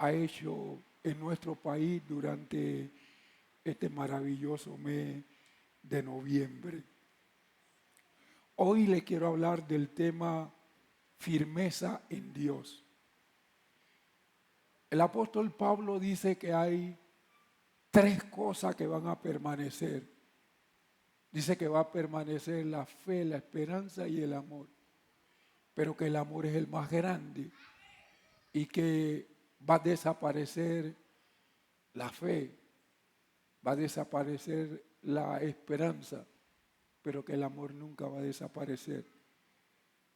ha hecho en nuestro país durante este maravilloso mes de noviembre. Hoy le quiero hablar del tema firmeza en Dios. El apóstol Pablo dice que hay tres cosas que van a permanecer. Dice que va a permanecer la fe, la esperanza y el amor. Pero que el amor es el más grande y que va a desaparecer la fe, va a desaparecer la esperanza, pero que el amor nunca va a desaparecer.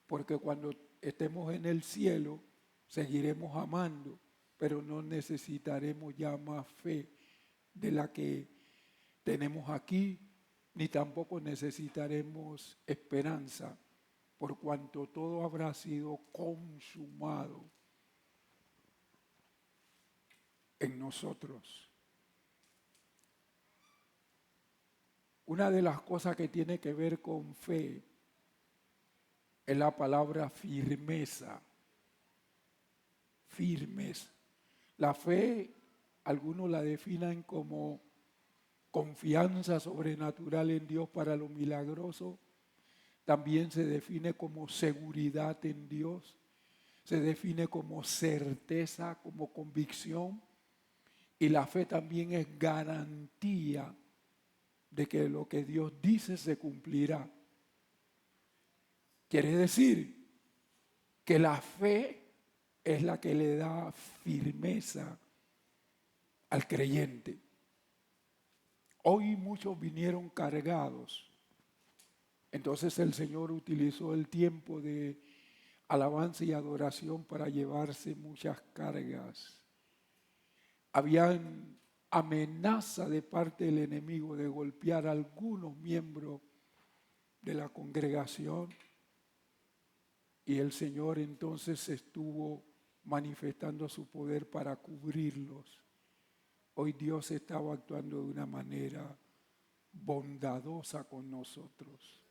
Porque cuando estemos en el cielo, seguiremos amando, pero no necesitaremos ya más fe de la que tenemos aquí, ni tampoco necesitaremos esperanza, por cuanto todo habrá sido consumado en nosotros. Una de las cosas que tiene que ver con fe es la palabra firmeza. Firmes. La fe, algunos la definen como confianza sobrenatural en Dios para lo milagroso. También se define como seguridad en Dios. Se define como certeza, como convicción. Y la fe también es garantía de que lo que Dios dice se cumplirá. Quiere decir que la fe es la que le da firmeza al creyente. Hoy muchos vinieron cargados. Entonces el Señor utilizó el tiempo de alabanza y adoración para llevarse muchas cargas. Habían amenaza de parte del enemigo de golpear a algunos miembros de la congregación. Y el Señor entonces estuvo manifestando su poder para cubrirlos. Hoy Dios estaba actuando de una manera bondadosa con nosotros.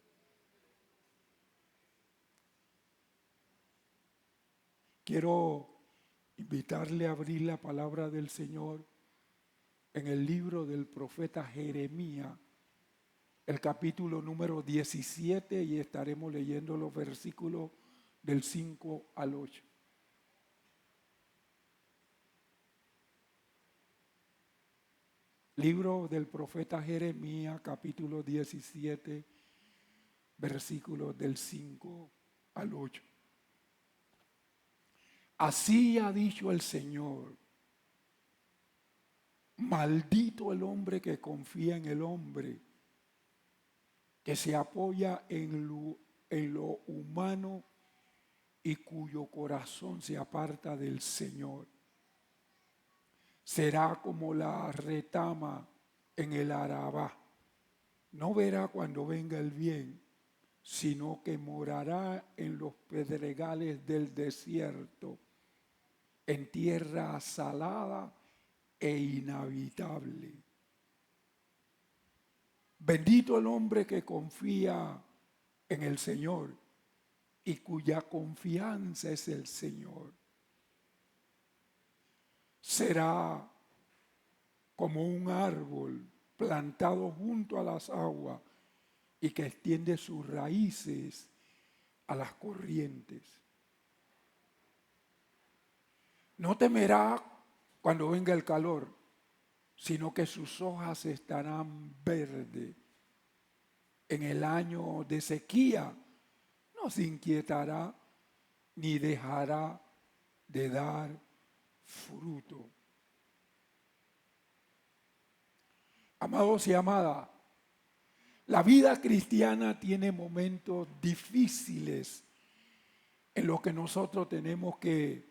Quiero invitarle a abrir la palabra del Señor en el libro del profeta Jeremías, el capítulo número 17, y estaremos leyendo los versículos del 5 al 8. Libro del profeta Jeremías, capítulo 17, versículos del 5 al 8. Así ha dicho el Señor: maldito el hombre que confía en el hombre, que se apoya en lo humano y cuyo corazón se aparta del Señor. Será como la retama en el Arabá. No verá cuando venga el bien, sino que morará en los pedregales del desierto, en tierra asalada e inhabitable. Bendito el hombre que confía en el Señor y cuya confianza es el Señor. Será como un árbol plantado junto a las aguas y que extiende sus raíces a las corrientes. No temerá cuando venga el calor, sino que sus hojas estarán verdes. En el año de sequía no se inquietará ni dejará de dar fruto. Amados y amadas, la vida cristiana tiene momentos difíciles en los que nosotros tenemos que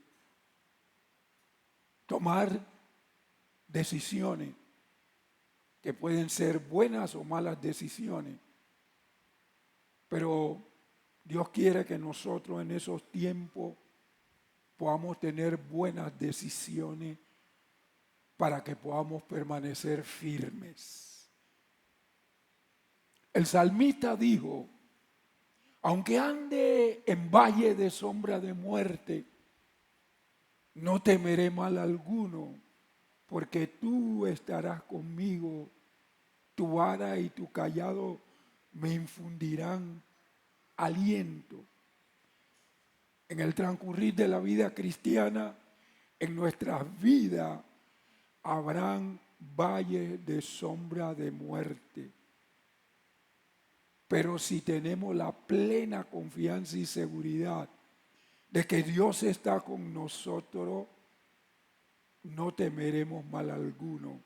tomar decisiones que pueden ser buenas o malas decisiones. Pero Dios quiere que nosotros en esos tiempos podamos tener buenas decisiones para que podamos permanecer firmes. El salmista dijo: aunque ande en valle de sombra de muerte, No temeré mal alguno, porque tú estarás conmigo, tu vara y tu cayado me infundirán aliento. En el transcurrir de la vida cristiana, en nuestras vidas, habrán valles de sombra de muerte. Pero si tenemos la plena confianza y seguridad de que Dios está con nosotros, no temeremos mal alguno,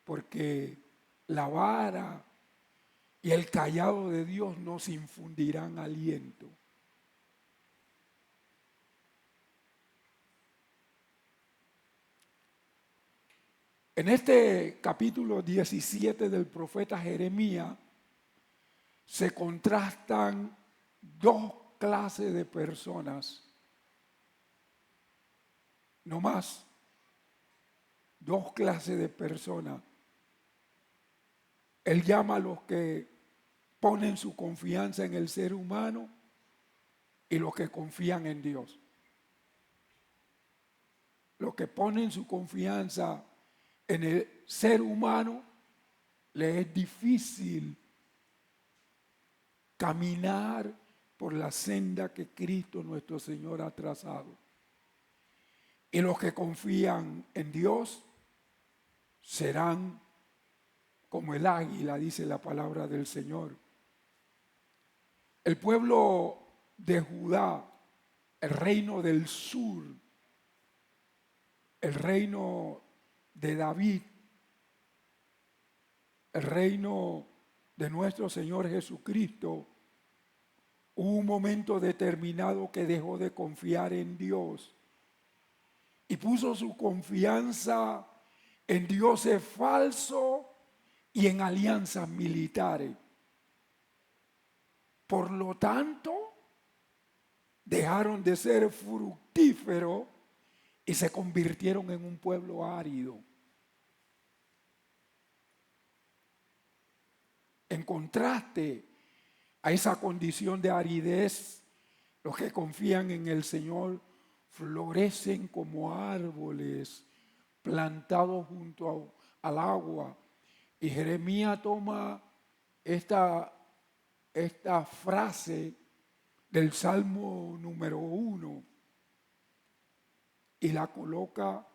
porque la vara y el cayado de Dios nos infundirán aliento. En este capítulo 17 del profeta Jeremías se contrastan dos clases de personas, no más, dos clases de personas. Él llama a los que ponen su confianza en el ser humano y los que confían en Dios. Los que ponen su confianza en el ser humano, les es difícil caminar por la senda que Cristo nuestro Señor ha trazado. Y los que confían en Dios serán como el águila, dice la palabra del Señor. El pueblo de Judá, el reino del sur, el reino de David, el reino de nuestro Señor Jesucristo, hubo un momento determinado que dejó de confiar en Dios y puso su confianza en dioses falsos y en alianzas militares. Por lo tanto, dejaron de ser fructíferos y se convirtieron en un pueblo árido. En contraste a esa condición de aridez, los que confían en el Señor florecen como árboles plantados junto al agua. Y Jeremías toma esta frase del Salmo número 1 y la coloca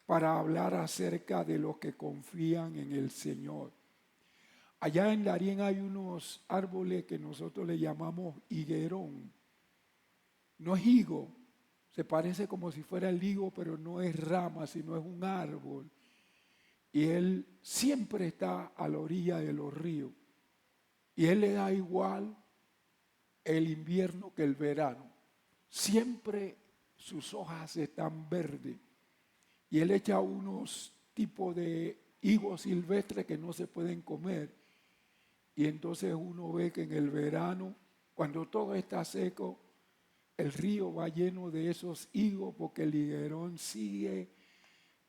para hablar acerca de los que confían en el Señor. Allá en Darién hay unos árboles que nosotros le llamamos higuerón. No es higo, se parece como si fuera el higo, pero no es rama, sino es un árbol. Y él siempre está a la orilla de los ríos. Y él le da igual el invierno que el verano. Siempre sus hojas están verdes. Y él echa unos tipos de higos silvestres que no se pueden comer. Y entonces uno ve que en el verano, cuando todo está seco, el río va lleno de esos higos porque el higuerón sigue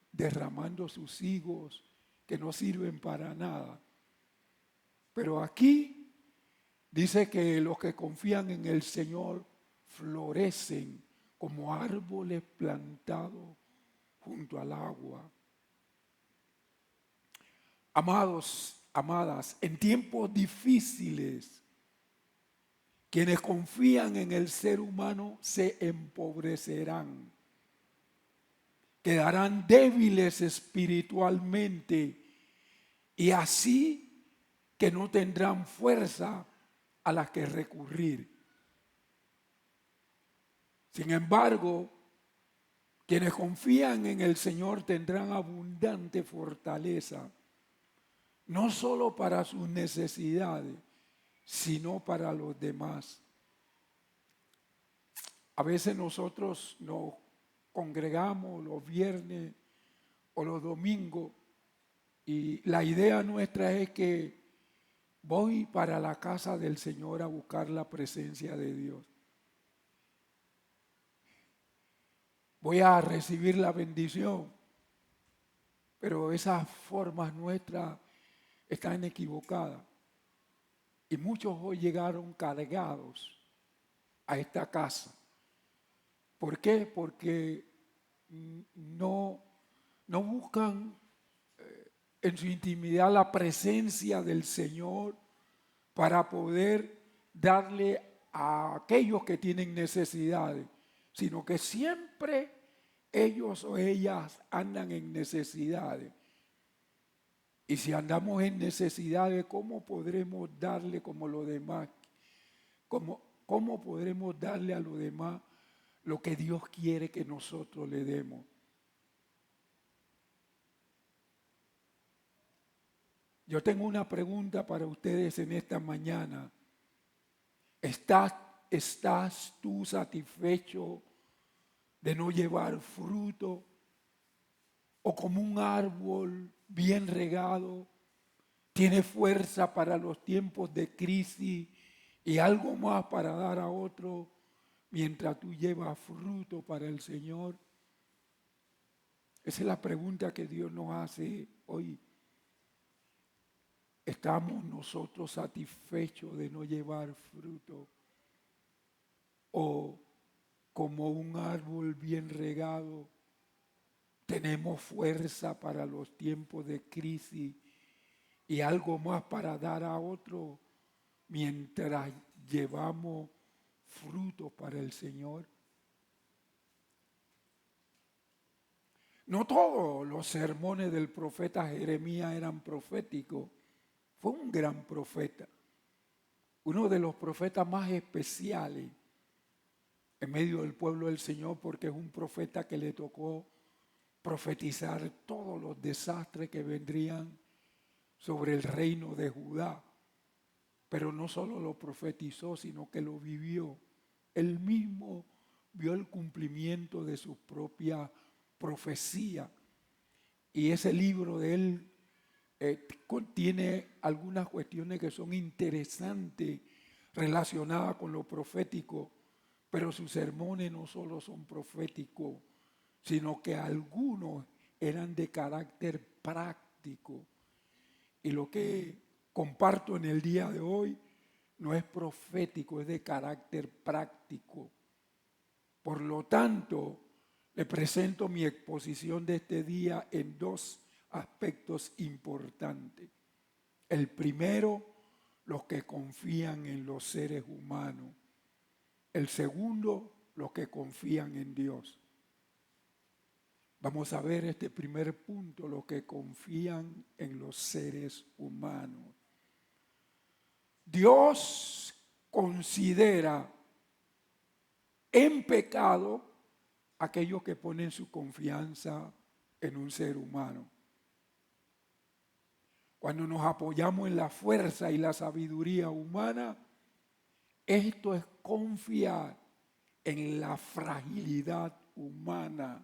derramando sus higos que no sirven para nada. Pero aquí dice que los que confían en el Señor florecen como árboles plantados junto al agua. Amados, amadas, en tiempos difíciles, quienes confían en el ser humano se empobrecerán, quedarán débiles espiritualmente y así que no tendrán fuerza a la que recurrir. Sin embargo, quienes confían en el Señor tendrán abundante fortaleza, no solo para sus necesidades, sino para los demás. A veces nosotros nos congregamos los viernes o los domingos y la idea nuestra es que voy para la casa del Señor a buscar la presencia de Dios. Voy a recibir la bendición, pero esas formas nuestras están equivocadas. Y muchos hoy llegaron cargados a esta casa, ¿Por qué? Porque no, no buscan en su intimidad la presencia del Señor para poder darle a aquellos que tienen necesidades, sino que siempre ellos o ellas andan en necesidades. Y si andamos en necesidades, ¿cómo podremos darle como los demás? ¿Cómo podremos darle a los demás lo que Dios quiere que nosotros le demos? Yo tengo una pregunta para ustedes en esta mañana. ¿Estás tú satisfecho de no llevar fruto? ¿O como un árbol bien regado, tiene fuerza para los tiempos de crisis y algo más para dar a otro mientras tú llevas fruto para el Señor? Esa es la pregunta que Dios nos hace hoy. ¿Estamos nosotros satisfechos de no llevar fruto? ¿O como un árbol bien regado, tenemos fuerza para los tiempos de crisis y algo más para dar a otro mientras llevamos fruto para el Señor? No todos los sermones del profeta Jeremías eran proféticos. Fue un gran profeta, uno de los profetas más especiales en medio del pueblo del Señor, porque es un profeta que le tocó profetizar todos los desastres que vendrían sobre el reino de Judá. Pero no solo lo profetizó, sino que lo vivió. Él mismo vio el cumplimiento de su propia profecía. Y ese libro de él contiene algunas cuestiones que son interesantes relacionadas con lo profético, pero sus sermones no solo son proféticos, sino que algunos eran de carácter práctico. Y lo que comparto en el día de hoy no es profético, es de carácter práctico. Por lo tanto, le presento mi exposición de este día en dos aspectos importantes. El primero, los que confían en los seres humanos. El segundo, los que confían en Dios. Vamos a ver este primer punto, los que confían en los seres humanos. Dios considera en pecado aquellos que ponen su confianza en un ser humano. Cuando nos apoyamos en la fuerza y la sabiduría humana, esto es confiar en la fragilidad humana.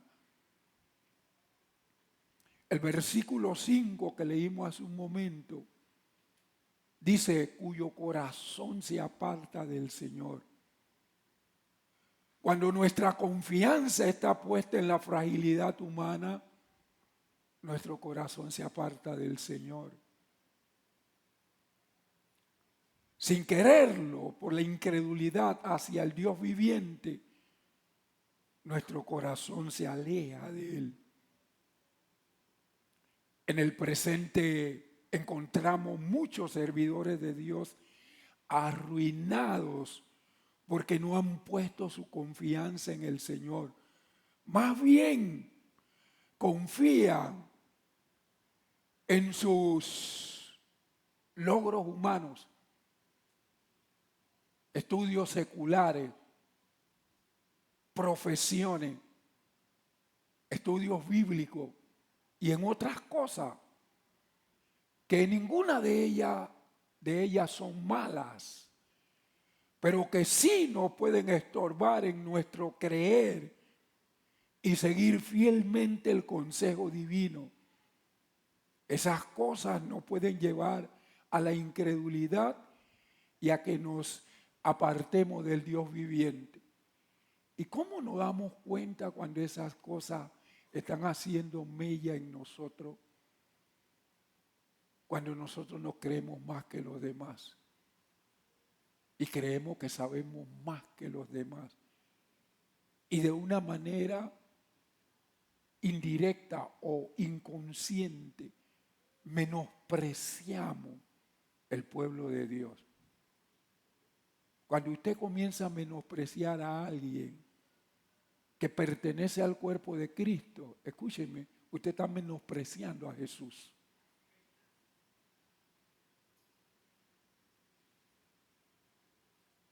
El versículo 5 que leímos hace un momento dice: cuyo corazón se aparta del Señor. Cuando nuestra confianza está puesta en la fragilidad humana, nuestro corazón se aparta del Señor. Sin quererlo, por la incredulidad hacia el Dios viviente, nuestro corazón se aleja de Él. En el presente encontramos muchos servidores de Dios arruinados porque no han puesto su confianza en el Señor. Más bien confían en sus logros humanos, estudios seculares, profesiones, estudios bíblicos y en otras cosas que ninguna de ellas son malas, pero que sí nos pueden estorbar en nuestro creer y seguir fielmente el consejo divino. Esas cosas nos pueden llevar a la incredulidad y a que nos apartemos del Dios viviente. ¿Y cómo nos damos cuenta cuando esas cosas están haciendo mella en nosotros? Cuando nosotros nos creemos más que los demás y creemos que sabemos más que los demás y de una manera indirecta o inconsciente menospreciamos el pueblo de Dios. Cuando usted comienza a menospreciar a alguien que pertenece al cuerpo de Cristo, escúcheme, usted está menospreciando a Jesús.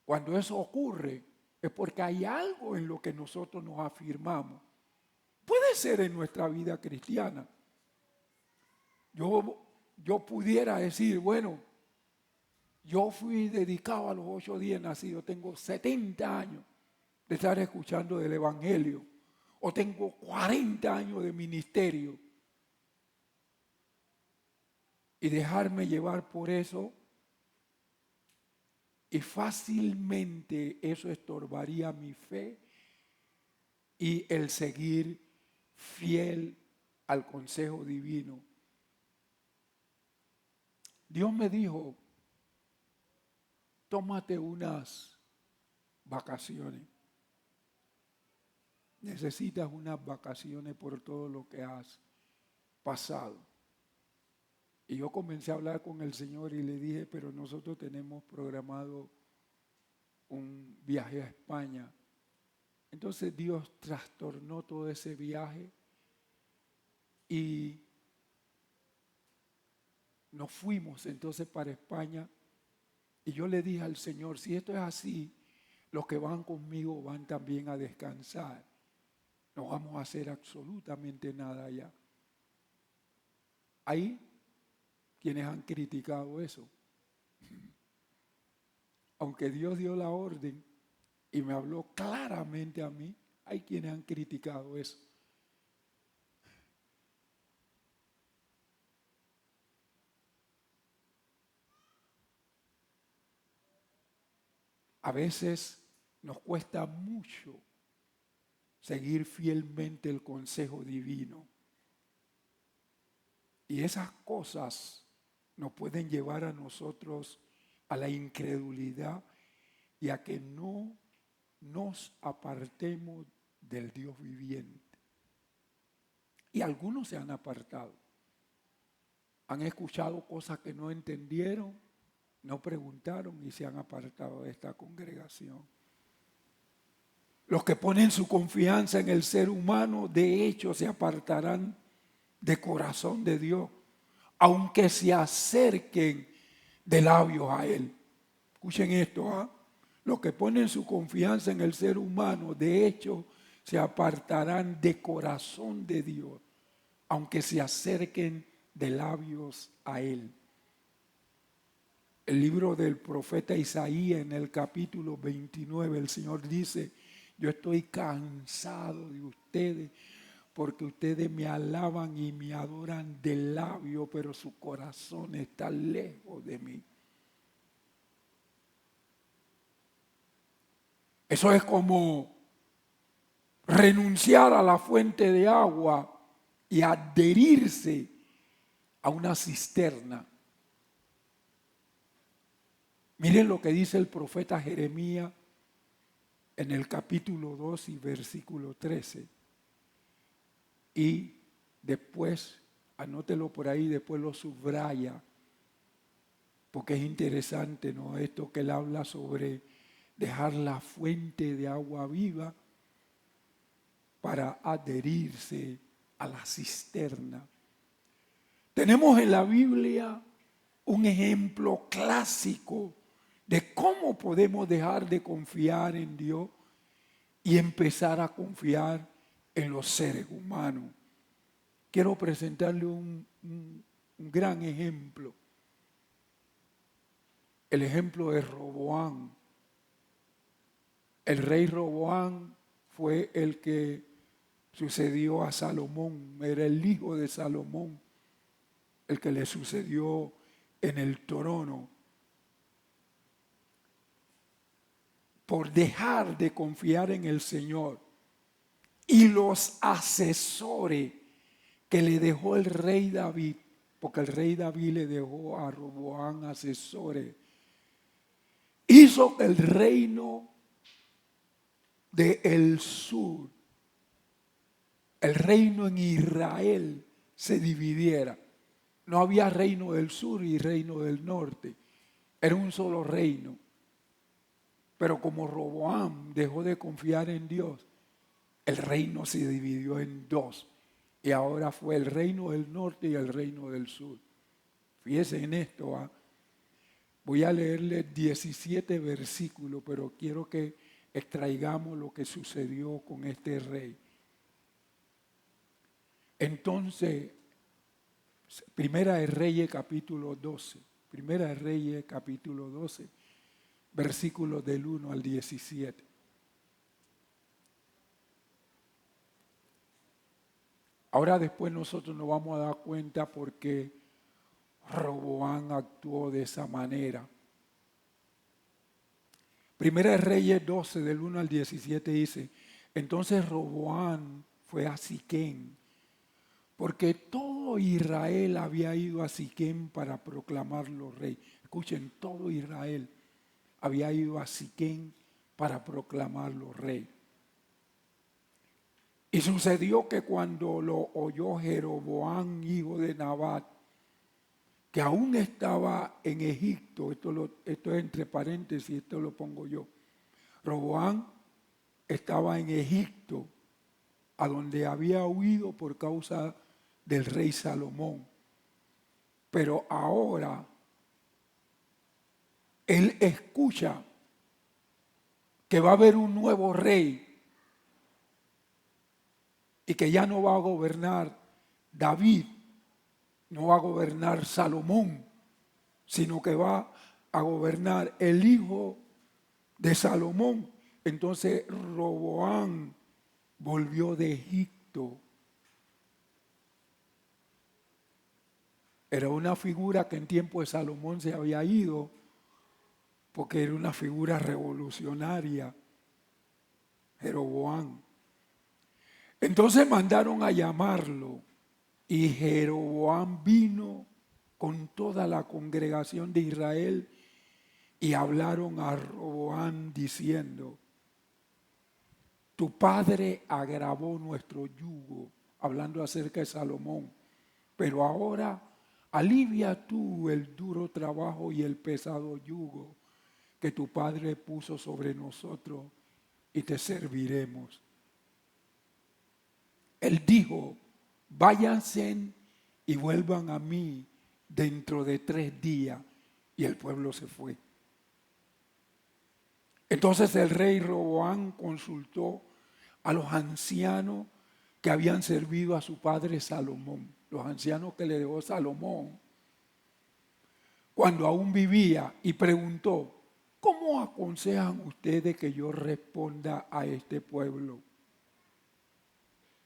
Cuando eso ocurre, es porque hay algo en lo que nosotros nos afirmamos. Puede ser en nuestra vida cristiana. Yo pudiera decir, bueno, yo fui dedicado a los 8 días nacidos, tengo 70 años de estar escuchando del Evangelio, o tengo 40 años de ministerio, y dejarme llevar por eso, y fácilmente eso estorbaría mi fe y el seguir fiel al consejo divino. Dios me dijo, tómate unas vacaciones. Necesitas unas vacaciones por todo lo que has pasado. Y yo comencé a hablar con el Señor y le dije, pero nosotros tenemos programado un viaje a España. Entonces Dios trastornó todo ese viaje y nos fuimos entonces para España. Y yo le dije al Señor, si esto es así, los que van conmigo van también a descansar. No vamos a hacer absolutamente nada allá. Hay quienes han criticado eso. Aunque Dios dio la orden y me habló claramente a mí, hay quienes han criticado eso. A veces nos cuesta mucho seguir fielmente el consejo divino. Y esas cosas nos pueden llevar a nosotros a la incredulidad y a que no nos apartemos del Dios viviente. Y algunos se han apartado. Han escuchado cosas que no entendieron, no preguntaron y se han apartado de esta congregación. Los que ponen su confianza en el ser humano, de hecho, se apartarán de corazón de Dios, aunque se acerquen de labios a Él. Escuchen esto, los que ponen su confianza en el ser humano, de hecho, se apartarán de corazón de Dios, aunque se acerquen de labios a Él. El libro del profeta Isaías, en el capítulo 29, el Señor dice, yo estoy cansado de ustedes, porque ustedes me alaban y me adoran de labio, pero su corazón está lejos de mí. Eso es como renunciar a la fuente de agua y adherirse a una cisterna. Miren lo que dice el profeta Jeremías en el capítulo 2 y versículo 13. Y después, anótelo por ahí, después lo subraya, porque es interesante, ¿no? Esto que él habla sobre dejar la fuente de agua viva para adherirse a la cisterna. Tenemos en la Biblia un ejemplo clásico de cómo podemos dejar de confiar en Dios y empezar a confiar en los seres humanos. Quiero presentarle un gran ejemplo. El ejemplo de Roboam. El rey Roboam fue el que sucedió a Salomón, era el hijo de Salomón, el que le sucedió en el trono. Por dejar de confiar en el Señor y los asesores que le dejó el rey David, porque el rey David le dejó a Roboam asesores, hizo que el reino del sur, el reino en Israel se dividiera. No había reino del sur y reino del norte. Era un solo reino. Pero como Roboam dejó de confiar en Dios, el reino se dividió en dos. Y ahora fue el reino del norte y el reino del sur. Fíjense en esto. Voy a leerle 17 versículos, pero quiero que extraigamos lo que sucedió con este rey. Entonces, Primera de Reyes capítulo 12. Primera de Reyes capítulo 12, versículos del 1 al 17. Ahora después nosotros nos vamos a dar cuenta por qué Roboam actuó de esa manera. Primera de Reyes 12, del 1 al 17 dice: entonces Roboam fue a Siquem, porque todo Israel había ido a Siquem para proclamarlo rey. Escuchen, todo Israel había ido a Siquem para proclamarlo rey. Y sucedió que cuando lo oyó Jeroboam, hijo de Nabat, que aún estaba en Egipto, esto es entre paréntesis, esto lo pongo yo. Roboam estaba en Egipto, a donde había huido por causa del rey Salomón. Pero ahora él escucha que va a haber un nuevo rey y que ya no va a gobernar David, no va a gobernar Salomón, sino que va a gobernar el hijo de Salomón. Entonces Roboam volvió de Egipto. Era una figura que en tiempo de Salomón se había ido, porque era una figura revolucionaria, Jeroboam. Entonces mandaron a llamarlo y Jeroboam vino con toda la congregación de Israel y hablaron a Roboam diciendo: tu padre agravó nuestro yugo, hablando acerca de Salomón, pero ahora alivia tú el duro trabajo y el pesado yugo que tu padre puso sobre nosotros y te serviremos. Él dijo: váyanse y vuelvan a mí dentro de 3 días. Y el pueblo se fue. Entonces el rey Roboam consultó a los ancianos que habían servido a su padre Salomón, los ancianos que le dejó Salomón cuando aún vivía, y preguntó: ¿cómo aconsejan ustedes que yo responda a este pueblo?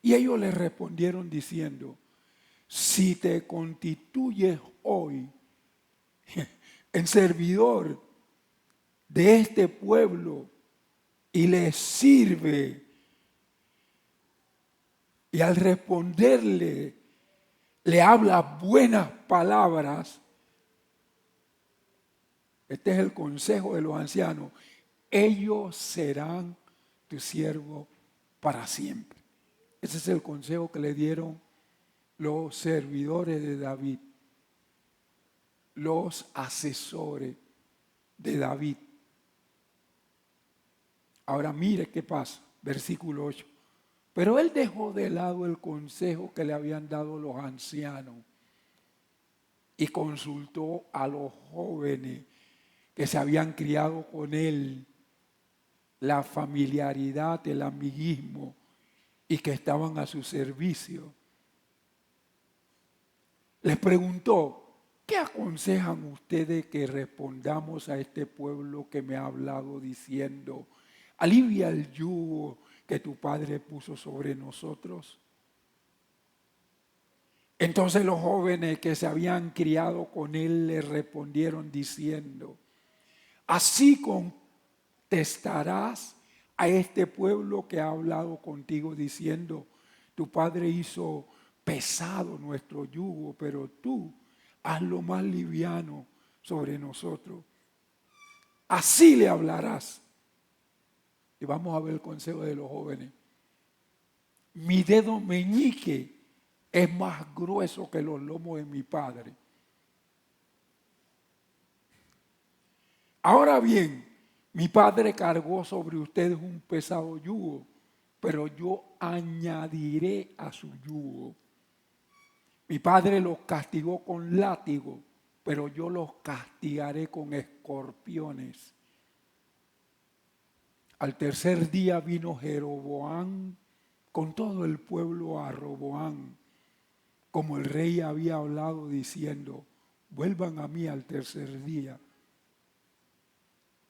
Y ellos le respondieron diciendo: si te constituyes hoy en servidor de este pueblo y les sirve, y al responderle le habla buenas palabras, este es el consejo de los ancianos, ellos serán tu siervo para siempre. Ese es el consejo que le dieron los servidores de David, los asesores de David. Ahora mire qué pasa, versículo 8. Pero él dejó de lado el consejo que le habían dado los ancianos y consultó a los jóvenes que se habían criado con él, la familiaridad, el amiguismo, y que estaban a su servicio. Les preguntó: ¿qué aconsejan ustedes que respondamos a este pueblo que me ha hablado diciendo: alivia el yugo que tu padre puso sobre nosotros? Entonces los jóvenes que se habían criado con él le respondieron diciendo: así contestarás a este pueblo que ha hablado contigo diciendo: tu padre hizo pesado nuestro yugo, pero tú hazlo más liviano sobre nosotros. Así le hablarás. Y vamos a ver el consejo de los jóvenes. Mi dedo meñique es más grueso que los lomos de mi padre. Ahora bien, mi padre cargó sobre ustedes un pesado yugo, pero yo añadiré a su yugo. Mi padre los castigó con látigo, pero yo los castigaré con escorpiones. Al tercer día vino Jeroboam con todo el pueblo a Roboam, como el rey había hablado diciendo, vuelvan a mí al tercer día.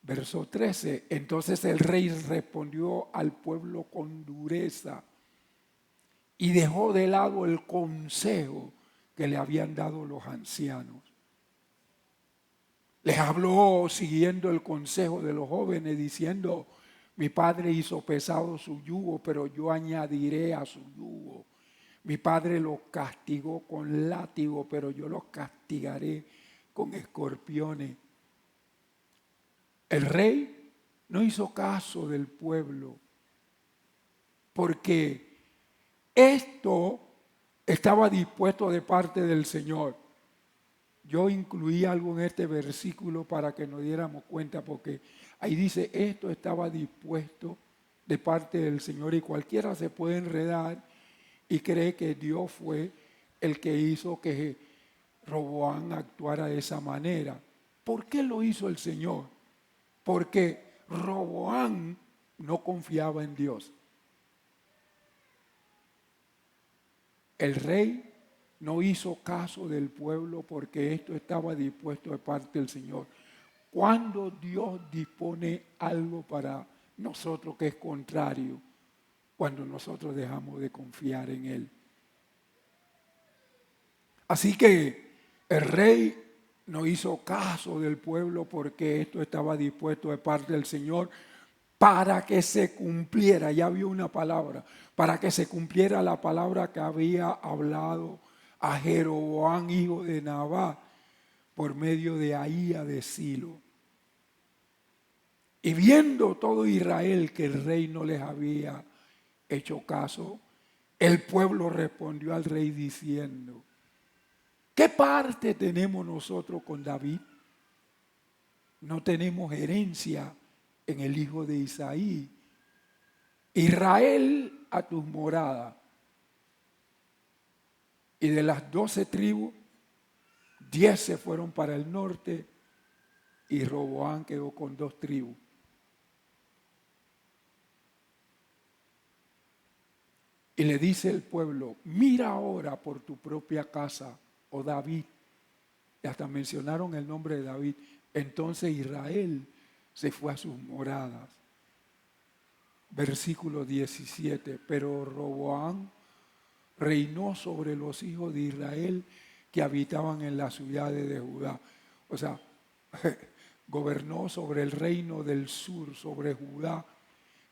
Verso 13, entonces el rey respondió al pueblo con dureza y dejó de lado el consejo que le habían dado los ancianos. Les habló siguiendo el consejo de los jóvenes diciendo, mi padre hizo pesado su yugo, pero yo añadiré a su yugo. Mi padre los castigó con látigo, pero yo los castigaré con escorpiones. El rey no hizo caso del pueblo, porque esto estaba dispuesto de parte del Señor. Yo incluí algo en este versículo para que nos diéramos cuenta, porque ahí dice, esto estaba dispuesto de parte del Señor, y cualquiera se puede enredar y cree que Dios fue el que hizo que Roboam actuara de esa manera. ¿Por qué lo hizo el Señor? Porque Roboam no confiaba en Dios. El rey no hizo caso del pueblo porque esto estaba dispuesto de parte del Señor. Cuando Dios dispone algo para nosotros que es contrario, cuando nosotros dejamos de confiar en Él. Así que el rey no hizo caso del pueblo porque esto estaba dispuesto de parte del Señor para que se cumpliera, ya vio una palabra, para que se cumpliera la palabra que había hablado a Jeroboam, hijo de Nabat, por medio de Ahía de Silo. Y viendo todo Israel que el rey no les había hecho caso, el pueblo respondió al rey diciendo, ¿qué parte tenemos nosotros con David? No tenemos herencia en el hijo de Isaí. Israel a tus moradas. Y de las 12 tribus, 10 se fueron para el norte y Roboam quedó con 2 tribus. Y le dice el pueblo, mira ahora por tu propia casa, oh David. Y hasta mencionaron el nombre de David. Entonces Israel se fue a sus moradas. Versículo 17, pero Roboam reinó sobre los hijos de Israel que habitaban en las ciudades de Judá. O sea, gobernó sobre el reino del sur, sobre Judá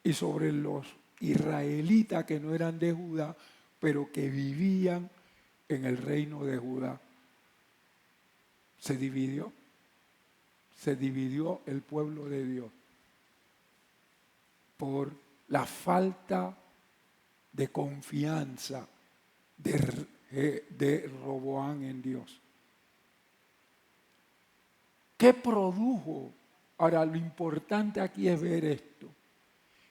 y sobre los israelitas que no eran de Judá, pero que vivían en el reino de Judá. Se dividió el pueblo de Dios por la falta de confianza de Roboam en Dios. ¿Qué produjo? Ahora, lo importante aquí es ver esto.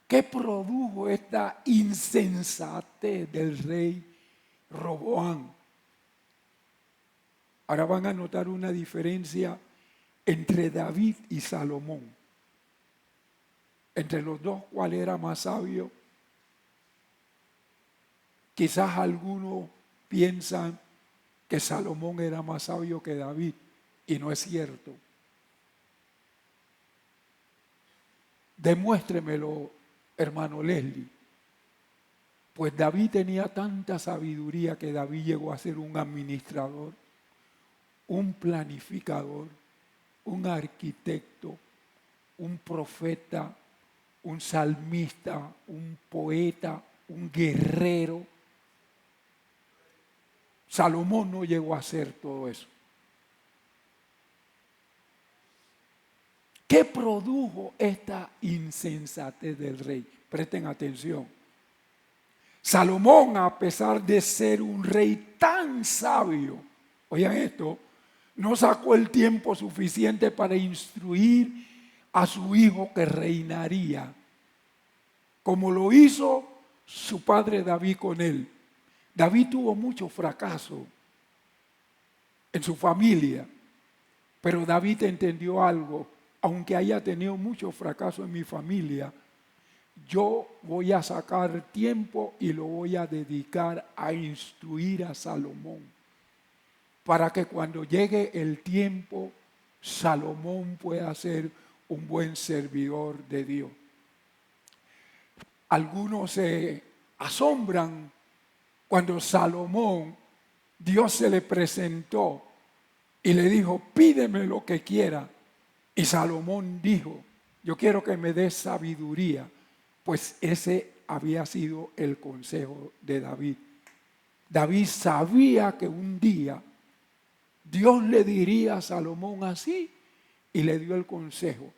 ¿Qué produjo esta insensatez del rey Roboam? Ahora van a notar una diferencia entre David y Salomón. Entre los dos, ¿cuál era más sabio? Quizás algunos piensan que Salomón era más sabio que David, y no es cierto. Demuéstremelo, hermano Leslie. Pues David tenía tanta sabiduría que David llegó a ser un administrador, un planificador, un arquitecto, un profeta, un salmista, un poeta, un guerrero. Salomón no llegó a hacer todo eso. ¿Qué produjo esta insensatez del rey? Presten atención. Salomón, a pesar de ser un rey tan sabio, oigan esto, no sacó el tiempo suficiente para instruir a su hijo que reinaría, como lo hizo su padre David con él. David tuvo mucho fracaso en su familia, pero David entendió algo. Aunque haya tenido mucho fracaso en mi familia, yo voy a sacar tiempo y lo voy a dedicar a instruir a Salomón, para que cuando llegue el tiempo, Salomón pueda ser un buen servidor de Dios. Algunos se asombran cuando Salomón, Dios se le presentó y le dijo, pídeme lo que quiera. Y Salomón dijo, yo quiero que me des sabiduría, pues ese había sido el consejo de David. David sabía que un día Dios le diría a Salomón así y le dio el consejo,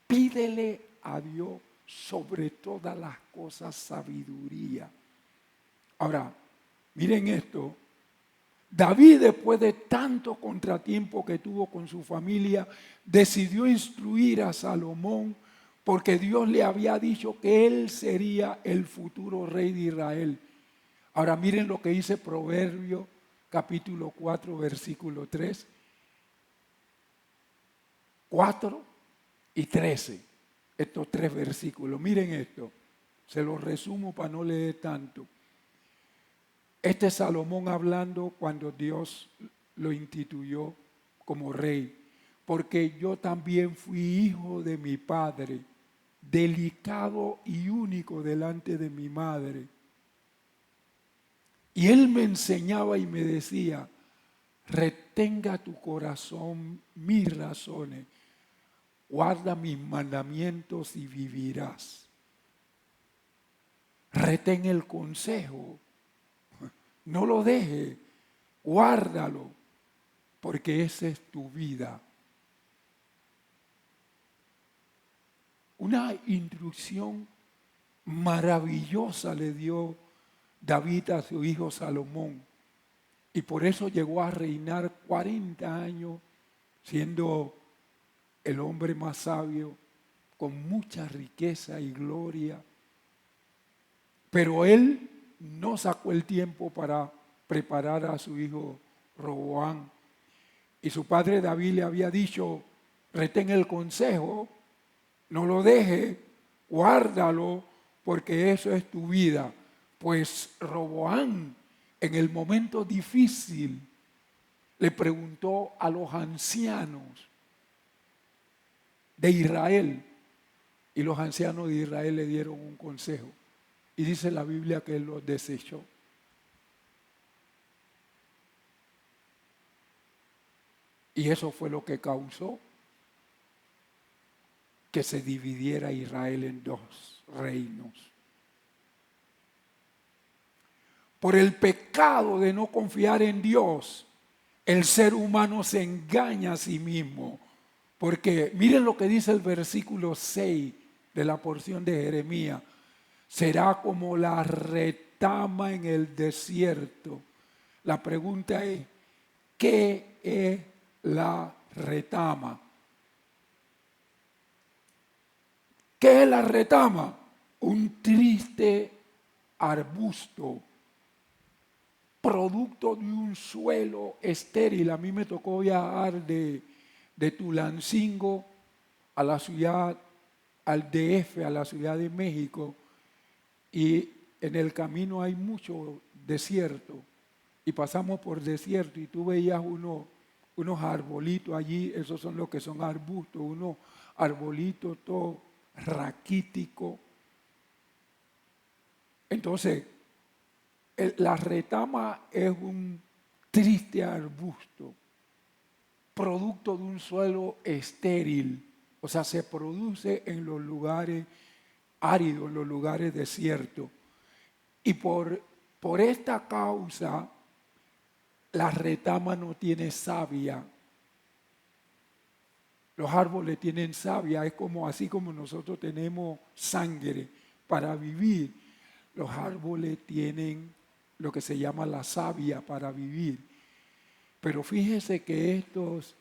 pídele a Dios sobre todas las cosas sabiduría. Ahora, miren esto. David, después de tanto contratiempo que tuvo con su familia, decidió instruir a Salomón porque Dios le había dicho que él sería el futuro rey de Israel. Ahora miren lo que dice Proverbios capítulo 4, versículo 3, 4 y 13. Estos tres versículos. Miren esto. Se los resumo para no leer tanto. Este es Salomón hablando cuando Dios lo instituyó como rey. Porque yo también fui hijo de mi padre, delicado y único delante de mi madre. Y él me enseñaba y me decía, retenga tu corazón mis razones, guarda mis mandamientos y vivirás. Retén el consejo. No lo dejes, guárdalo, porque esa es tu vida. Una instrucción maravillosa le dio David a su hijo Salomón. Y por eso llegó a reinar 40 años, siendo el hombre más sabio, con mucha riqueza y gloria. Pero él no sacó el tiempo para preparar a su hijo Roboam. Y su padre David le había dicho, retén el consejo, no lo dejes, guárdalo, porque eso es tu vida. Pues Roboam, en el momento difícil, le preguntó a los ancianos de Israel, y los ancianos de Israel le dieron un consejo. Y dice la Biblia que él los desechó. Y eso fue lo que causó que se dividiera Israel en dos reinos. Por el pecado de no confiar en Dios, el ser humano se engaña a sí mismo. Porque miren lo que dice el versículo 6 de la porción de Jeremías. Será como la retama en el desierto. La pregunta es, ¿qué es la retama? ¿Qué es la retama? Un triste arbusto, producto de un suelo estéril. A mí me tocó viajar de Tulancingo a la ciudad, al DF, a la Ciudad de México, y en el camino hay mucho desierto, y pasamos por desierto, y tú veías unos arbolitos allí, esos son los que son arbustos, unos arbolitos todos raquíticos. Entonces, la retama es un triste arbusto, producto de un suelo estéril, o sea, se produce en los lugares áridos, en los lugares desiertos. Y por esta causa, la retama no tiene savia. Los árboles tienen savia, es como así como nosotros tenemos sangre para vivir. Los árboles tienen lo que se llama la savia para vivir. Pero fíjese que estos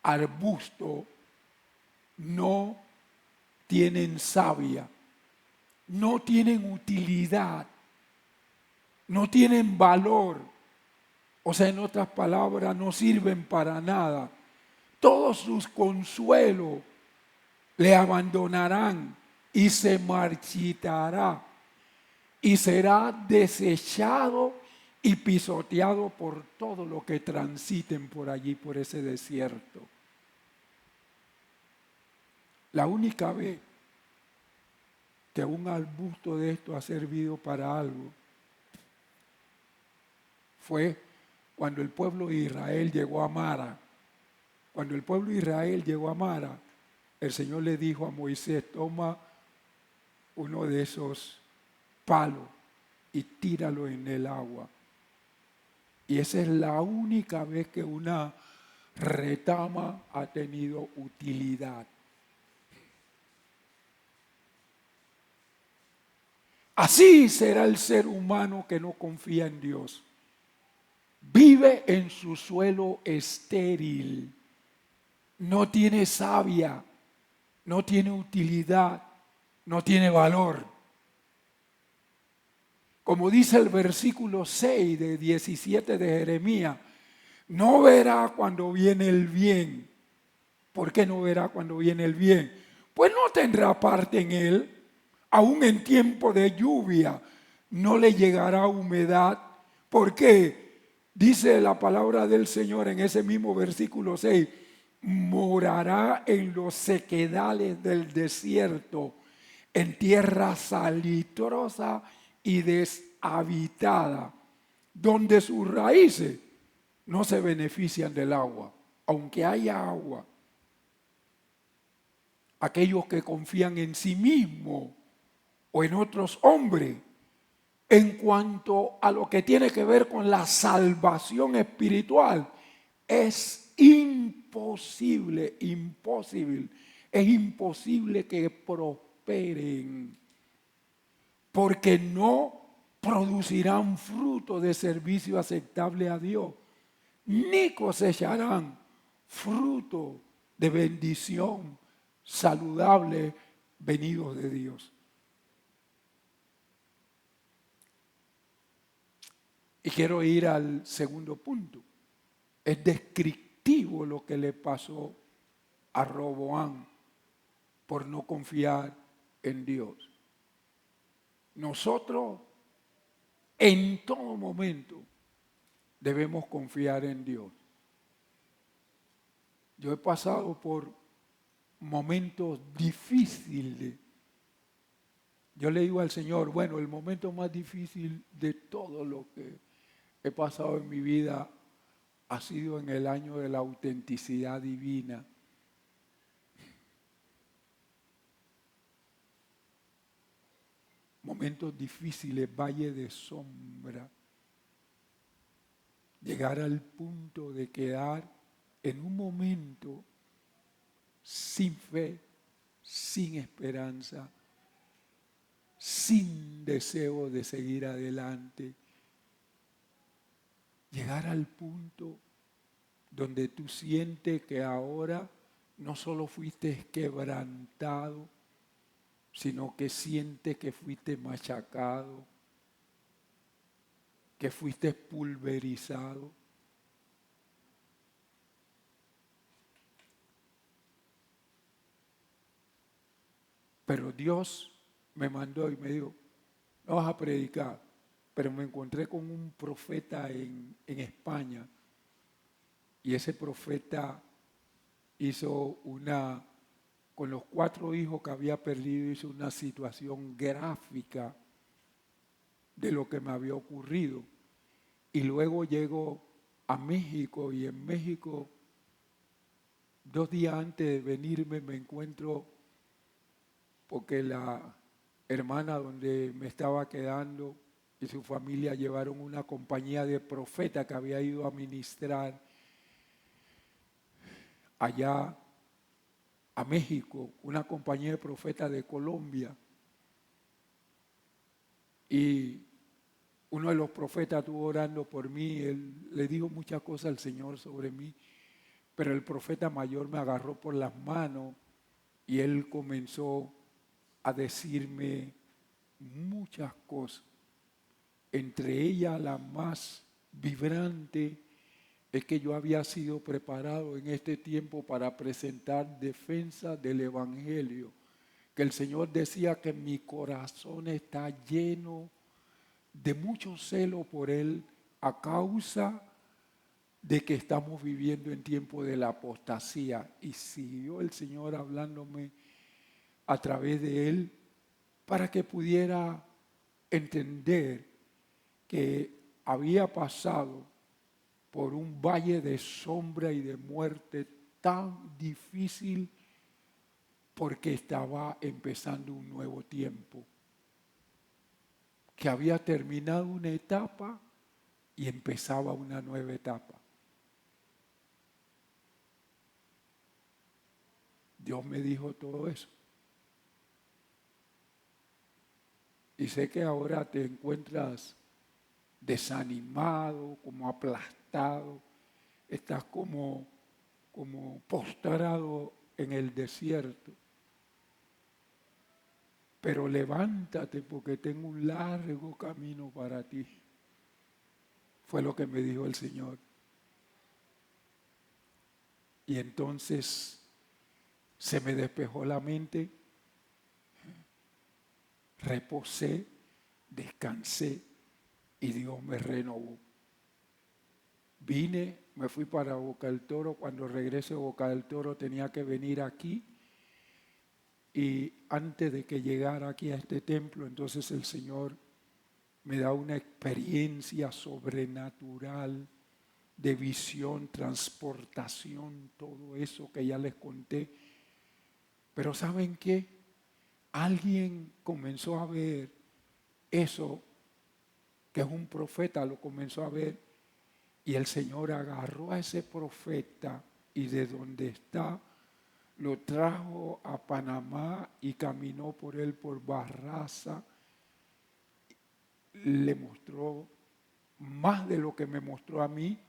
arbustos no tienen savia, no tienen utilidad, no tienen valor. O sea, en otras palabras, no sirven para nada. Todos sus consuelos le abandonarán y se marchitará y será desechado y pisoteado por todo lo que transiten por allí, por ese desierto. La única vez que un arbusto de esto ha servido para algo fue cuando el pueblo de Israel llegó a Mara. Cuando el pueblo de Israel llegó a Mara, el Señor le dijo a Moisés: toma uno de esos palos y tíralo en el agua. Y esa es la única vez que una retama ha tenido utilidad. Así será el ser humano que no confía en Dios. Vive en su suelo estéril. No tiene savia, no tiene utilidad, no tiene valor. Como dice el versículo 6 de 17 de Jeremías, no verá cuando viene el bien. ¿Por qué no verá cuando viene el bien? Pues no tendrá parte en él. Aún en tiempo de lluvia no le llegará humedad. ¿Por qué? Dice la palabra del Señor en ese mismo versículo 6, morará en los sequedales del desierto, en tierra salitrosa y deshabitada, donde sus raíces no se benefician del agua, aunque haya agua. Aquellos que confían en sí mismos o en otros hombres, en cuanto a lo que tiene que ver con la salvación espiritual, es imposible que prosperen, porque no producirán fruto de servicio aceptable a Dios, ni cosecharán fruto de bendición saludable venidos de Dios. Y quiero ir al segundo punto. Es descriptivo lo que le pasó a Roboam por no confiar en Dios. Nosotros en todo momento debemos confiar en Dios. Yo he pasado por momentos difíciles. Yo le digo al Señor, bueno, el momento más difícil de todo lo que he pasado en mi vida ha sido en el año de la autenticidad divina. Momentos difíciles, valle de sombra. Llegar al punto de quedar en un momento sin fe, sin esperanza, sin deseo de seguir adelante. Llegar al punto donde tú sientes que ahora no solo fuiste quebrantado, sino que sientes que fuiste machacado, que fuiste pulverizado. Pero Dios me mandó y me dijo, no vas a predicar, pero me encontré con un profeta en España y ese profeta hizo con los 4 hijos que había perdido, hizo una situación gráfica de lo que me había ocurrido. Y luego llego a México y en México, 2 días antes de venirme, me encuentro, porque la hermana donde me estaba quedando y su familia llevaron una compañía de profetas que había ido a ministrar allá a México, una compañía de profetas de Colombia. Y uno de los profetas estuvo orando por mí, él le dijo muchas cosas al Señor sobre mí, pero el profeta mayor me agarró por las manos y él comenzó a decirme muchas cosas. Entre ellas la más vibrante es que yo había sido preparado en este tiempo para presentar defensa del Evangelio, que el Señor decía que mi corazón está lleno de mucho celo por Él a causa de que estamos viviendo en tiempo de la apostasía. Y siguió el Señor hablándome a través de Él para que pudiera entender que había pasado por un valle de sombra y de muerte tan difícil porque estaba empezando un nuevo tiempo, que había terminado una etapa y empezaba una nueva etapa. Dios me dijo todo eso. Y sé que ahora te encuentras desanimado, como aplastado, estás como postrado en el desierto. Pero levántate porque tengo un largo camino para ti. Fue lo que me dijo el Señor. Y entonces se me despejó la mente, reposé, descansé y Dios me renovó. Vine, me fui para Boca del Toro. Cuando regresé a Boca del Toro tenía que venir aquí. Y antes de que llegara aquí a este templo, entonces el Señor me da una experiencia sobrenatural de visión, transportación, todo eso que ya les conté. Pero ¿saben qué? Alguien comenzó a ver eso, que es un profeta, lo comenzó a ver, y el Señor agarró a ese profeta y de donde está, lo trajo a Panamá y caminó por él por Barraza. Le mostró más de lo que me mostró a mí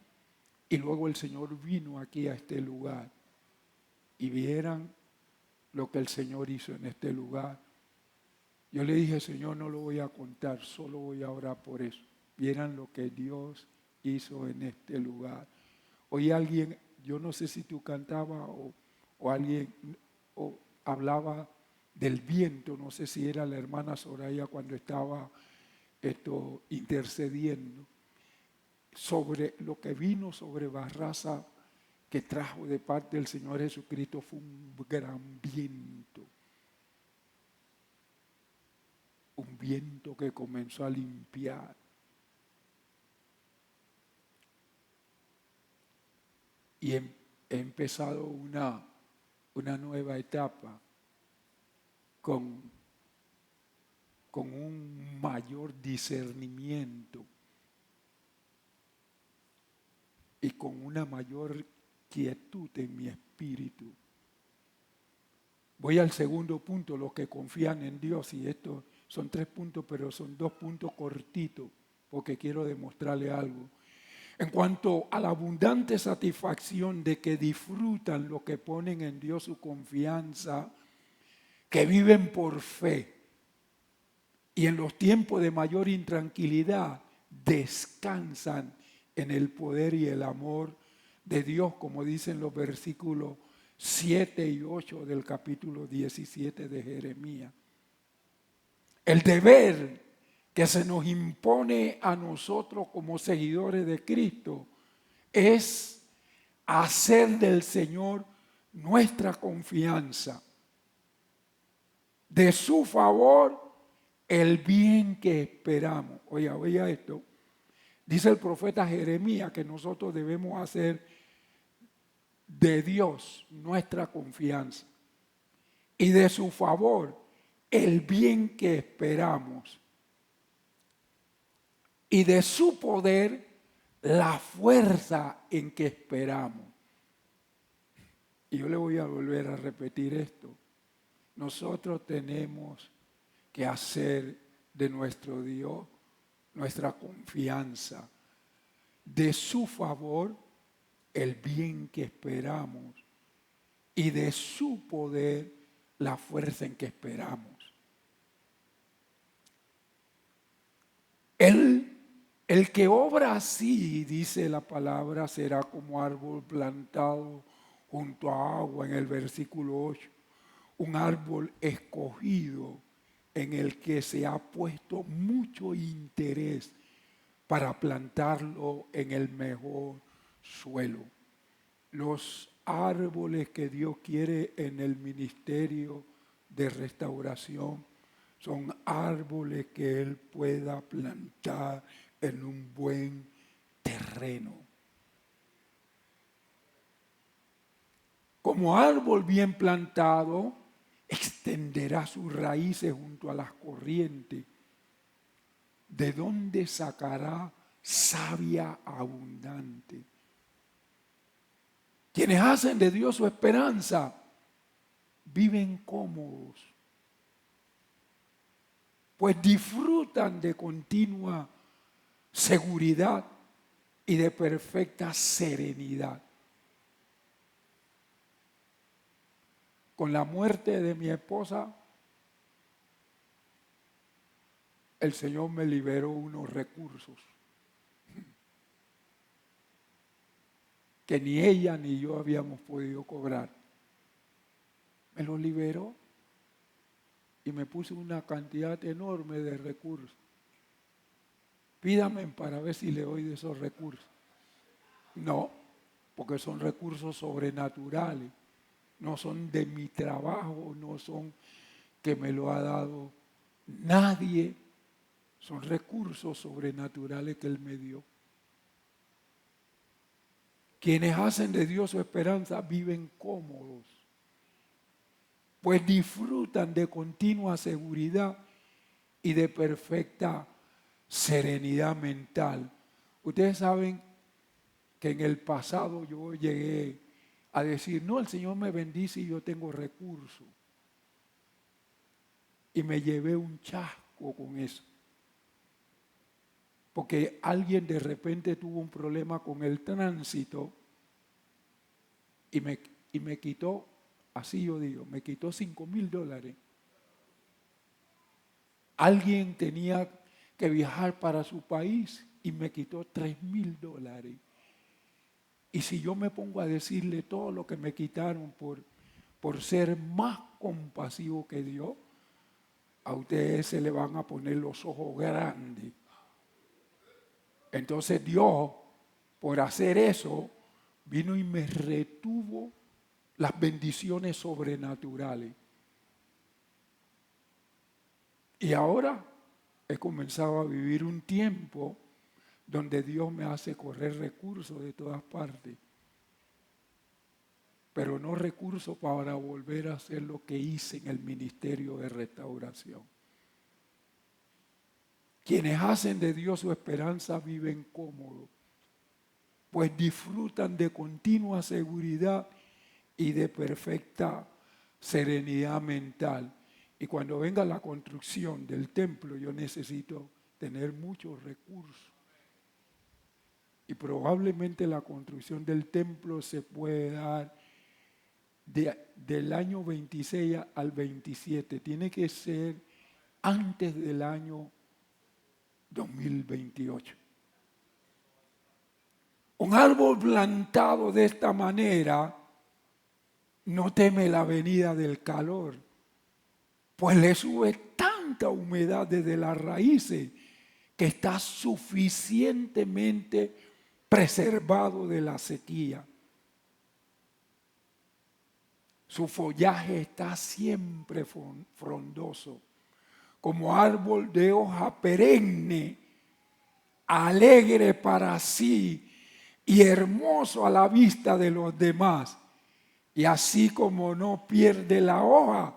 y luego el Señor vino aquí a este lugar y vieran lo que el Señor hizo en este lugar. Yo le dije, Señor, no lo voy a contar, solo voy a orar por eso. Vieran lo que Dios hizo en este lugar. Hoy alguien, yo no sé si tú cantabas o alguien o hablaba del viento, no sé si era la hermana Soraya cuando estaba intercediendo sobre lo que vino sobre Barraza, que trajo de parte del Señor Jesucristo, fue un gran viento. Un viento que comenzó a limpiar. Y he empezado una nueva etapa con un mayor discernimiento y con una mayor quietud en mi espíritu. Voy al segundo punto, los que confían en Dios, y esto son 3 puntos, pero son 2 puntos cortitos, porque quiero demostrarle algo. En cuanto a la abundante satisfacción de que disfrutan los que ponen en Dios su confianza, que viven por fe, y en los tiempos de mayor intranquilidad descansan en el poder y el amor de Dios, como dicen los versículos 7 y 8 del capítulo 17 de Jeremías. El deber que se nos impone a nosotros como seguidores de Cristo es hacer del Señor nuestra confianza, de su favor el bien que esperamos. Oiga esto, dice el profeta Jeremías que nosotros debemos hacer de Dios nuestra confianza y de su favor el bien que esperamos y de su poder la fuerza en que esperamos. Y yo le voy a volver a repetir esto. Nosotros tenemos que hacer de nuestro Dios nuestra confianza, de su favor el bien que esperamos y de su poder la fuerza en que esperamos. El que obra así, dice la palabra, será como árbol plantado junto a agua en el versículo 8. Un árbol escogido en el que se ha puesto mucho interés para plantarlo en el mejor suelo. Los árboles que Dios quiere en el ministerio de restauración son árboles que Él pueda plantar en un buen terreno. Como árbol bien plantado, extenderá sus raíces junto a las corrientes, de donde sacará savia abundante. Quienes hacen de Dios su esperanza, viven cómodos, pues disfrutan de continua seguridad y de perfecta serenidad. Con la muerte de mi esposa, el Señor me liberó unos recursos que ni ella ni yo habíamos podido cobrar. Me los liberó y me puso una cantidad enorme de recursos. Pídame para ver si le doy de esos recursos. No, porque son recursos sobrenaturales. No son de mi trabajo, no son que me lo ha dado nadie. Son recursos sobrenaturales que Él me dio. Quienes hacen de Dios su esperanza viven cómodos, pues disfrutan de continua seguridad y de perfecta serenidad mental. Ustedes saben que en el pasado yo llegué a decir, no, el Señor me bendice y yo tengo recursos. Y me llevé un chasco con eso. Porque alguien de repente tuvo un problema con el tránsito y me quitó, así yo digo, me quitó $5,000. Alguien tenía que viajar para su país y me quitó $3,000. Y si yo me pongo a decirle todo lo que me quitaron por ser más compasivo que Dios, a ustedes se le van a poner los ojos grandes. Entonces Dios, por hacer eso, vino y me retuvo las bendiciones sobrenaturales. Y ahora he comenzado a vivir un tiempo donde Dios me hace correr recursos de todas partes. Pero no recursos para volver a hacer lo que hice en el ministerio de restauración. Quienes hacen de Dios su esperanza viven cómodos, pues disfrutan de continua seguridad y de perfecta serenidad mental. Y cuando venga la construcción del templo, yo necesito tener muchos recursos. Y probablemente la construcción del templo se puede dar del año 26 al 27. Tiene que ser antes del año 2028. Un árbol plantado de esta manera no teme la venida del calor, pues le sube tanta humedad desde las raíces que está suficientemente preservado de la sequía. Su follaje está siempre frondoso, como árbol de hoja perenne, alegre para sí y hermoso a la vista de los demás. Y así como no pierde la hoja,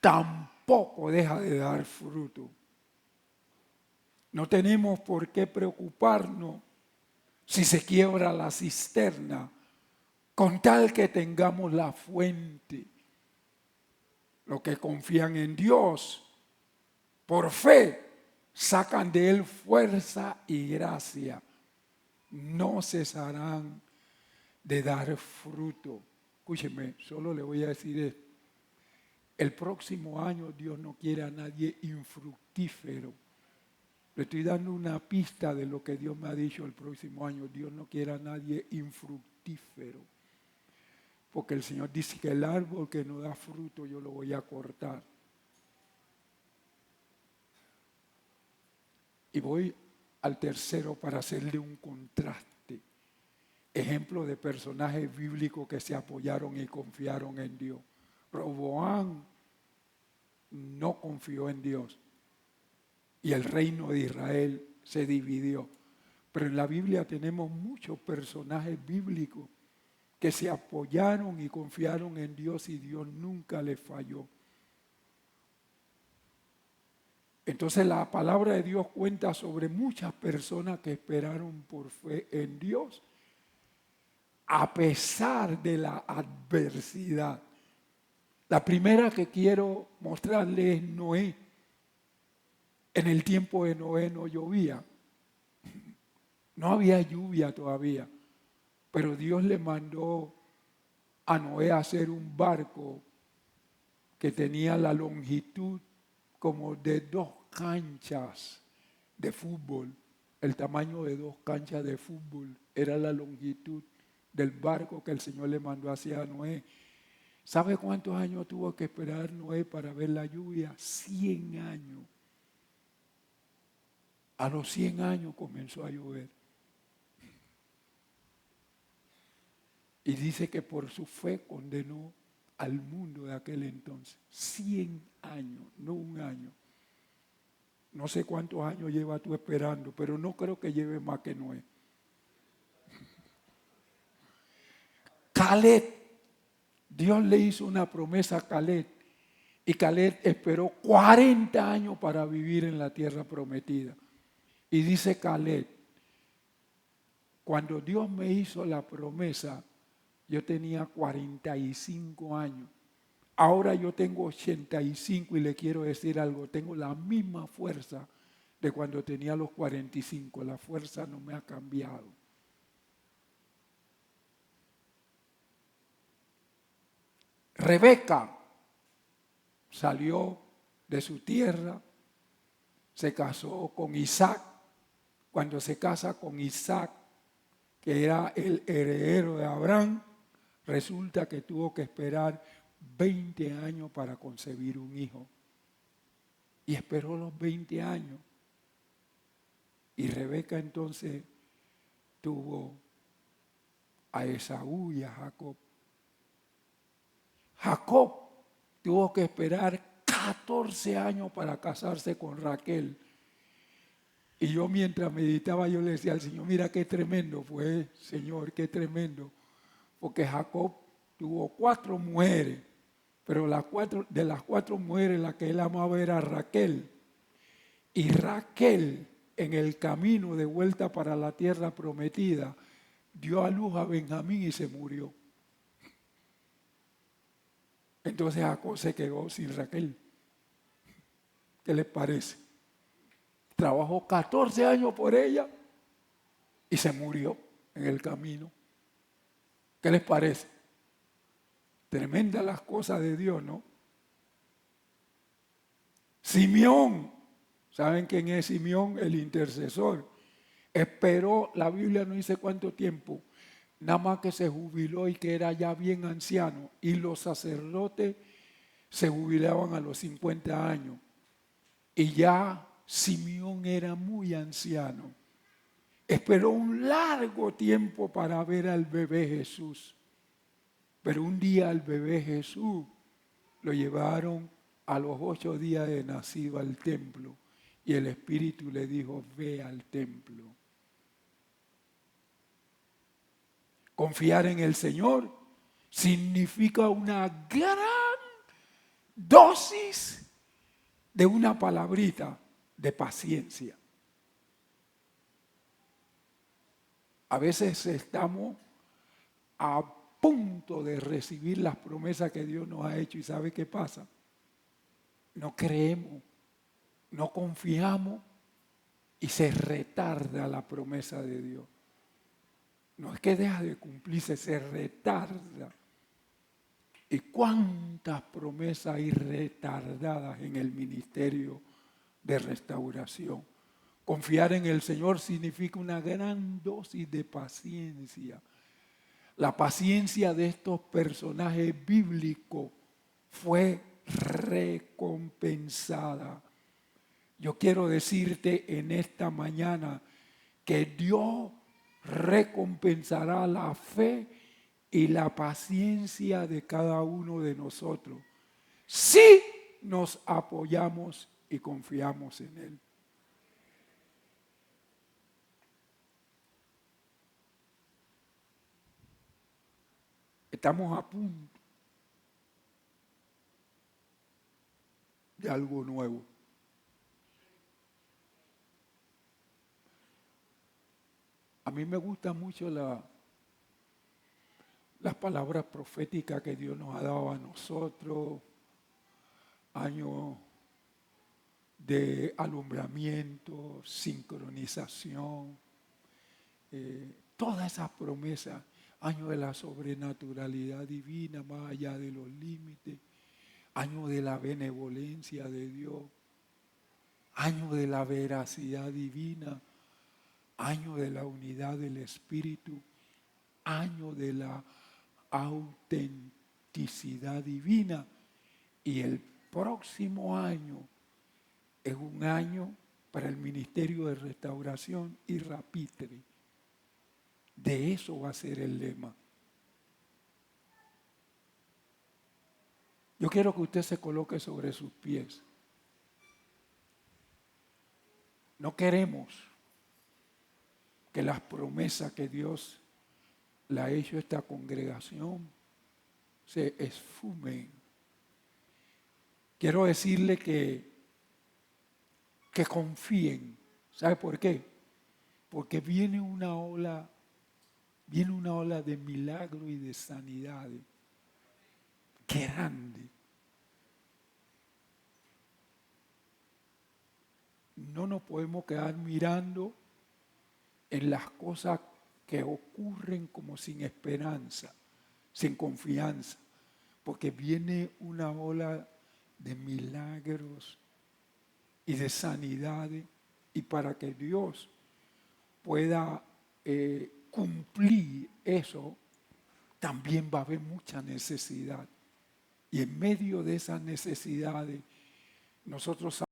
tampoco deja de dar fruto. No tenemos por qué preocuparnos si se quiebra la cisterna con tal que tengamos la fuente. Los que confían en Dios, por fe, sacan de Él fuerza y gracia. No cesarán de dar fruto. Escúcheme, solo le voy a decir esto. El próximo año Dios no quiere a nadie infructífero. Le estoy dando una pista de lo que Dios me ha dicho el próximo año. Dios no quiere a nadie infructífero. Porque el Señor dice que el árbol que no da fruto yo lo voy a cortar. Y voy al tercero para hacerle un contraste. Ejemplo de personajes bíblicos que se apoyaron y confiaron en Dios. Roboam no confió en Dios y el reino de Israel se dividió. Pero en la Biblia tenemos muchos personajes bíblicos que se apoyaron y confiaron en Dios y Dios nunca les falló. Entonces la palabra de Dios cuenta sobre muchas personas que esperaron por fe en Dios a pesar de la adversidad. La primera que quiero mostrarles es Noé. En el tiempo de Noé no llovía. No había lluvia todavía. Pero Dios le mandó a Noé a hacer un barco que tenía la longitud como de 2 canchas de fútbol. El tamaño de 2 canchas de fútbol era la longitud del barco que el Señor le mandó hacia Noé. ¿Sabe cuántos años tuvo que esperar Noé para ver la lluvia? 100 años. A los 100 años comenzó a llover. Y dice que por su fe condenó al mundo de aquel entonces. 100 años, no un año. No sé cuántos años lleva tú esperando, pero no creo que lleve más que Noé. Caleb, Dios le hizo una promesa a Caleb y Caleb esperó 40 años para vivir en la tierra prometida. Y dice Caleb, cuando Dios me hizo la promesa, yo tenía 45 años. Ahora yo tengo 85 y le quiero decir algo, tengo la misma fuerza de cuando tenía los 45. La fuerza no me ha cambiado. Rebeca salió de su tierra, se casó con Isaac. Cuando se casa con Isaac, que era el heredero de Abraham, resulta que tuvo que esperar 20 años para concebir un hijo. Y esperó los 20 años. Y Rebeca entonces tuvo a Esaú y a Jacob. Jacob tuvo que esperar 14 años para casarse con Raquel. Y yo mientras meditaba, yo le decía al Señor, mira qué tremendo fue, Señor, qué tremendo. Porque Jacob tuvo 4 mujeres, pero de las 4 mujeres la que él amaba era Raquel. Y Raquel, en el camino de vuelta para la tierra prometida, dio a luz a Benjamín y se murió. Entonces Jacob se quedó sin Raquel. ¿Qué les parece? Trabajó 14 años por ella y se murió en el camino. ¿Qué les parece? Tremendas las cosas de Dios, ¿no? Simeón, ¿saben quién es Simeón? El intercesor. Esperó, la Biblia no dice cuánto tiempo, nada más que se jubiló y que era ya bien anciano. Y los sacerdotes se jubilaban a los 50 años. Y ya Simeón era muy anciano. Esperó un largo tiempo para ver al bebé Jesús. Pero un día al bebé Jesús lo llevaron a los 8 días de nacido al templo. Y el Espíritu le dijo, ve al templo. Confiar en el Señor significa una gran dosis de una palabrita de paciencia. A veces estamos a punto de recibir las promesas que Dios nos ha hecho. ¿Y sabe qué pasa? No creemos, no confiamos y se retarda la promesa de Dios. No es que deja de cumplirse, se retarda. ¿Y cuántas promesas hay retardadas en el ministerio de restauración? Confiar en el Señor significa una gran dosis de paciencia. La paciencia de estos personajes bíblicos fue recompensada. Yo quiero decirte en esta mañana que Dios recompensará la fe y la paciencia de cada uno de nosotros si nos apoyamos y confiamos en Él. Estamos a punto de algo nuevo. A mí me gusta mucho las palabras proféticas que Dios nos ha dado a nosotros, años de alumbramiento, sincronización, todas esas promesas, años de la sobrenaturalidad divina más allá de los límites, años de la benevolencia de Dios, años de la veracidad divina, año de la unidad del Espíritu, año de la autenticidad divina. Y el próximo año es un año para el ministerio de restauración y rapitre. De eso va a ser el lema. Yo quiero que usted se coloque sobre sus pies. No queremos que las promesas que Dios le ha hecho a esta congregación se esfumen. Quiero decirle que confíen. ¿Sabe por qué? Porque viene una ola de milagro y de sanidad grande. No nos podemos quedar mirando en las cosas que ocurren como sin esperanza, sin confianza, porque viene una ola de milagros y de sanidades, y para que Dios pueda cumplir eso, también va a haber mucha necesidad. Y en medio de esas necesidades, nosotros